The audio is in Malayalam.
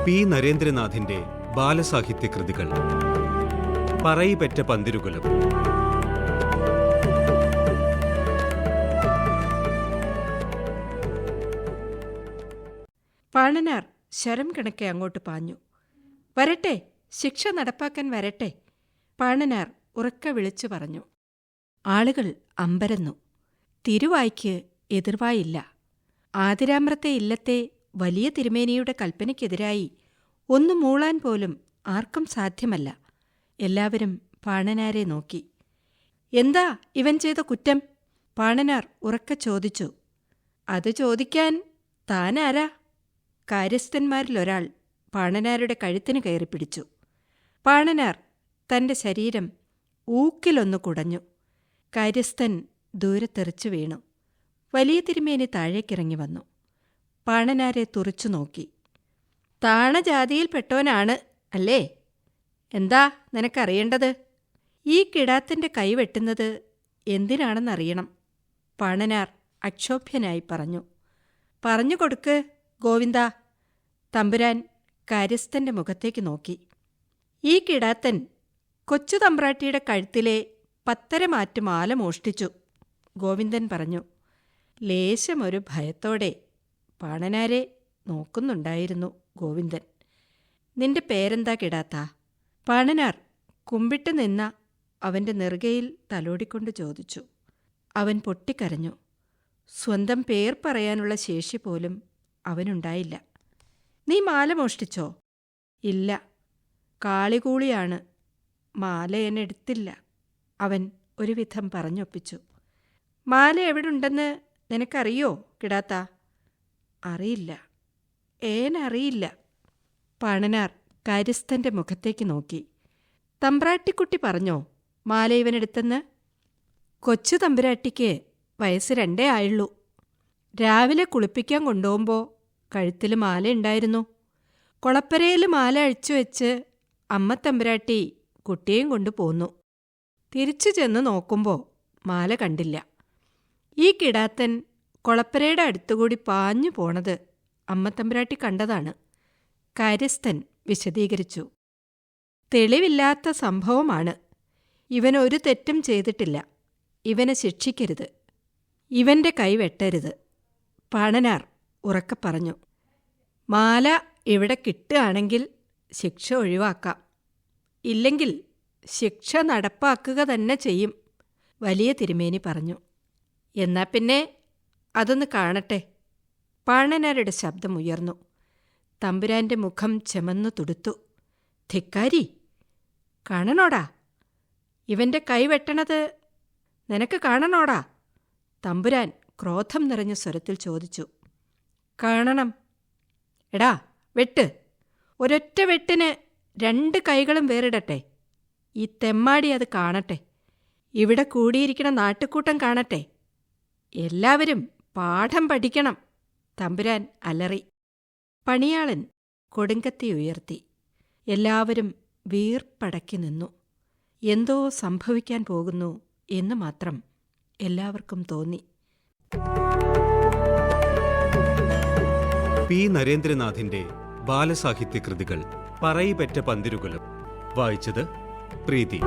പി നരേന്ദ്രനാഥിന്റെ ബാലസാഹിത്യ കൃതികൾ. പറയിപെറ്റ പന്തിരുകുലം. പാണനാർ ശരം കണക്കെ അങ്ങോട്ട് പാഞ്ഞു. വരട്ടെ, ശിക്ഷ നടപ്പാക്കാൻ വരട്ടെ, പാണനാർ ഉറക്കെ വിളിച്ചു പറഞ്ഞു. ആളുകൾ അമ്പരന്നു. തിരുവായ്ക്ക് എതിർവായില്ല. ആതിരാമ്രത്തെ ഇല്ലത്തെ വലിയ തിരുമേനിയുടെ കൽപ്പനയ്ക്കെതിരായി ഒന്നു മൂളാൻ പോലും ആർക്കും സാധ്യമല്ല. എല്ലാവരും പാണനാരെ നോക്കി. എന്താ ഇവൻ ചെയ്ത കുറ്റം? പാണനാർ ഉറക്കെ ചോദിച്ചു. അത് ചോദിക്കാൻ താനാരാ? കാര്യസ്ഥന്മാരിലൊരാൾ പാണനാരുടെ കഴുത്തിന് കയറിപ്പിടിച്ചു. പാണനാർ തന്റെ ശരീരം ഊക്കിലൊന്നു കുടഞ്ഞു. കാര്യസ്ഥൻ ദൂരത്തെറിച്ചു വീണു. വലിയ തിരുമേനി താഴേക്കിറങ്ങി വന്നു. പാണനാരെ തുറച്ചു നോക്കി. താണജാതിയിൽപ്പെട്ടവനാണ് അല്ലേ? എന്താ നിനക്കറിയേണ്ടത്? ഈ കിടാത്തിന്റെ കൈ വെട്ടുന്നത് എന്തിനാണെന്നറിയണം, പാണനാർ അക്ഷോഭ്യനായി പറഞ്ഞു. പറഞ്ഞു കൊടുക്ക് ഗോവിന്ദ. തമ്പുരാൻ കാര്യസ്ഥന്റെ മുഖത്തേക്ക് നോക്കി. ഈ കിടാത്തൻ കൊച്ചു തമ്പ്രാട്ടിയുടെ കഴുത്തിലെ 10 മാറ്റ് മാല മോഷ്ടിച്ചു, ഗോവിന്ദൻ പറഞ്ഞു. ലേശമൊരു ഭയത്തോടെ പാണനാരെ നോക്കുന്നുണ്ടായിരുന്നു ഗോവിന്ദൻ. നിന്റെ പേരെന്താ കിടാത്താ? പാണനാർ കുമ്പിട്ട് നിന്ന അവന്റെ നെറുകയിൽ തലോടിക്കൊണ്ട് ചോദിച്ചു. അവൻ പൊട്ടിക്കരഞ്ഞു. സ്വന്തം പേർ പറയാനുള്ള ശേഷി പോലും അവനുണ്ടായില്ല. നീ മാല മോഷ്ടിച്ചോ? ഇല്ല, കാളികൂളിയാണ്. മാല എന്നെടുത്തില്ല, അവൻ ഒരുവിധം പറഞ്ഞൊപ്പിച്ചു. മാല എവിടുണ്ടെന്ന് നിനക്കറിയോ കിടാത്താ? അറിയില്ല, ഏനറിയില്ല. പാണനാർ കാര്യസ്ഥന്റെ മുഖത്തേക്ക് നോക്കി. തമ്പ്രാട്ടിക്കുട്ടി പറഞ്ഞോ മാല ഇവനെടുത്തെന്ന്? കൊച്ചു തമ്പുരാട്ടിക്ക് വയസ്സ് 2 ആയുള്ളൂ. രാവിലെ കുളിപ്പിക്കാൻ കൊണ്ടുപോകുമ്പോൾ കഴുത്തിൽ മാലയുണ്ടായിരുന്നു. കൊളപ്പരയിൽ മാല അഴിച്ചു വെച്ച് അമ്മ തമ്പുരാട്ടി കുട്ടിയെയും കൊണ്ടു പോന്നു. തിരിച്ചു ചെന്ന് നോക്കുമ്പോൾ മാല കണ്ടില്ല. ഈ കിടാത്തൻ കൊളപ്പരയുടെ അടുത്തുകൂടി പാഞ്ഞു പോണത് അമ്മ തമ്പുരാട്ടി കണ്ടതാണ്, കാര്യസ്ഥൻ വിശദീകരിച്ചു. തെളിവില്ലാത്ത സംഭവമാണ്. ഇവനൊരു തെറ്റും ചെയ്തിട്ടില്ല. ഇവനെ ശിക്ഷിക്കരുത്. ഇവന്റെ കൈ വെട്ടരുത്, പാണനാർ ഉറക്കെ പറഞ്ഞു. മാല ഇവിടെ കിട്ടുകയാണെങ്കിൽ ശിക്ഷ ഒഴിവാക്കാം, ഇല്ലെങ്കിൽ ശിക്ഷ നടപ്പാക്കുക തന്നെ ചെയ്യും, വലിയ തിരുമേനി പറഞ്ഞു. എന്നാ പിന്നെ അതൊന്ന് കാണട്ടെ. പാണനാരുടെ ശബ്ദമുയർന്നു. തമ്പുരാന്റെ മുഖം ചെമന്നു തുടുത്തു. ധിക്കാരി, കാണണോടാ? ഇവന്റെ കൈ വെട്ടണത് നിനക്ക് കാണണോടാ? തമ്പുരാൻ ക്രോധം നിറഞ്ഞ സ്വരത്തിൽ ചോദിച്ചു. കാണണം. എടാ വെട്ട്. ഒരൊറ്റ വെട്ടിന് 2 കൈകളും വേറിടട്ടെ. ഈ തെമ്മാടി അത് കാണട്ടെ. ഇവിടെ കൂടിയിരിക്കണ നാട്ടുകൂട്ടം കാണട്ടെ. എല്ലാവരും പാഠം പഠിക്കണം, തമ്പുരാൻ അലറി. പണിയാളൻ കൊടുങ്കത്തി ഉയർത്തി. എല്ലാവരും വീർപ്പടക്കി നിന്നു. എന്തോ സംഭവിക്കാൻ പോകുന്നു എന്ന് മാത്രം എല്ലാവർക്കും തോന്നി. പി നരേന്ദ്രനാഥിന്റെ ബാലസാഹിത്യ കൃതികൾ. പറയിപെറ്റ പന്തിരുകുലം. വായിച്ചത് പ്രീതി.